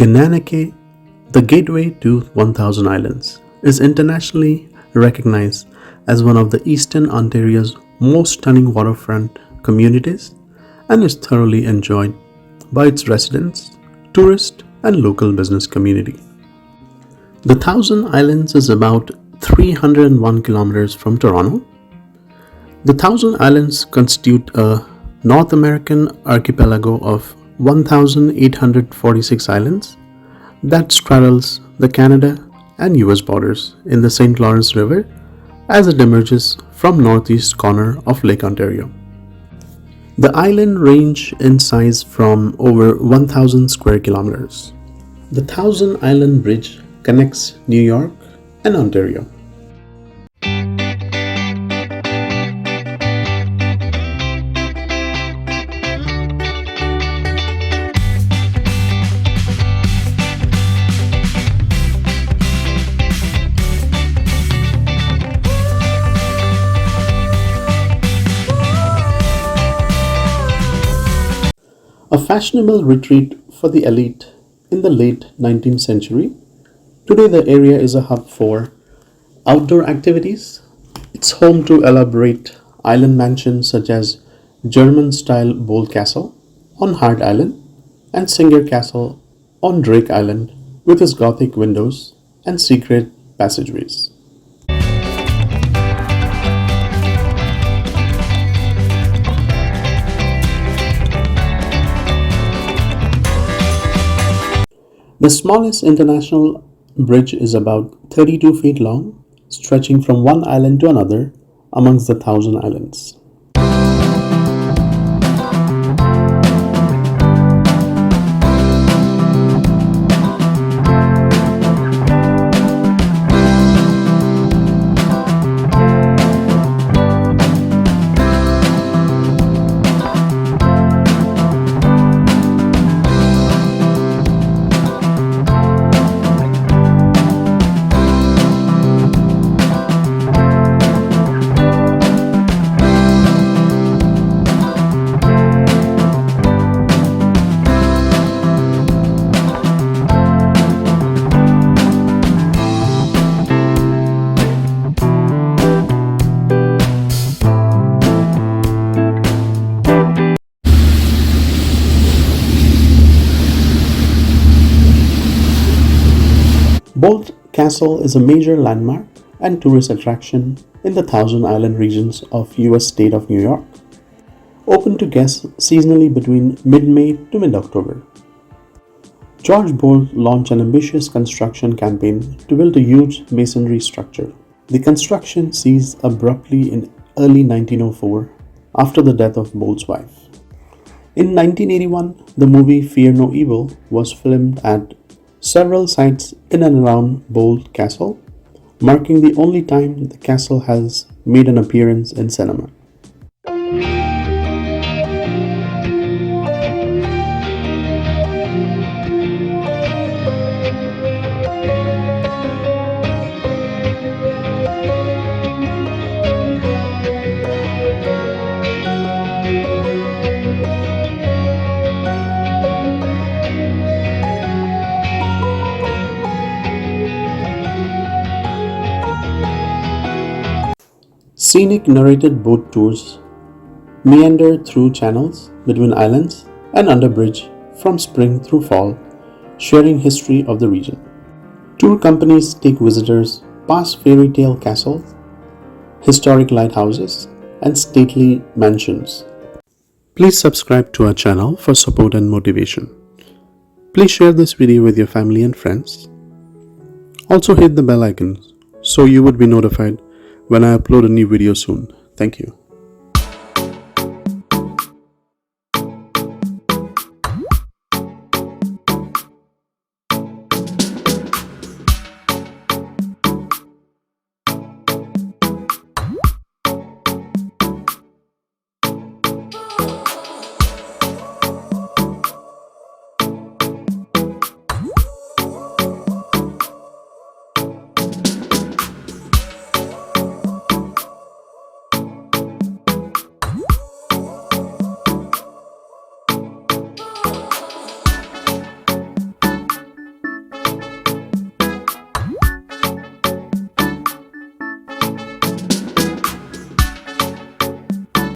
Gananoque, the gateway to 1000 Islands, is internationally recognized as one of the Eastern Ontario's most stunning waterfront communities and is thoroughly enjoyed by its residents, tourists, and local business community. The Thousand Islands is about 301 kilometers from Toronto. The Thousand Islands constitute a North American archipelago of 1,846 islands that straddles the Canada and US borders in the St. Lawrence River as it emerges from northeast corner of Lake Ontario. The island range in size from over 1,000 square kilometers. The Thousand Island Bridge connects New York and Ontario. A fashionable retreat for the elite in the late 19th century, today the area is a hub for outdoor activities. It's home to elaborate island mansions such as German-style Boldt Castle on Hart Island and Singer Castle on Drake Island with its gothic windows and secret passageways. The smallest international bridge is about 32 feet long, stretching from one island to another amongst the Thousand Islands. Boldt Castle is a major landmark and tourist attraction in the Thousand Island regions of US state of New York, open to guests seasonally between mid-May to mid-October. George Boldt launched an ambitious construction campaign to build a huge masonry structure. The construction ceased abruptly in early 1904 after the death of Boldt's wife. In 1981, the movie Fear No Evil was filmed at several sites in and around Boldt Castle, marking the only time the castle has made an appearance in cinema. Scenic narrated boat tours meander through channels between islands and under bridge from spring through fall, sharing history of the region. Tour companies take visitors past fairy tale castles, historic lighthouses, and stately mansions. Please subscribe to our channel for support and motivation. Please share this video with your family and friends. Also hit the bell icon so you would be notified when I upload a new video soon. Thank you.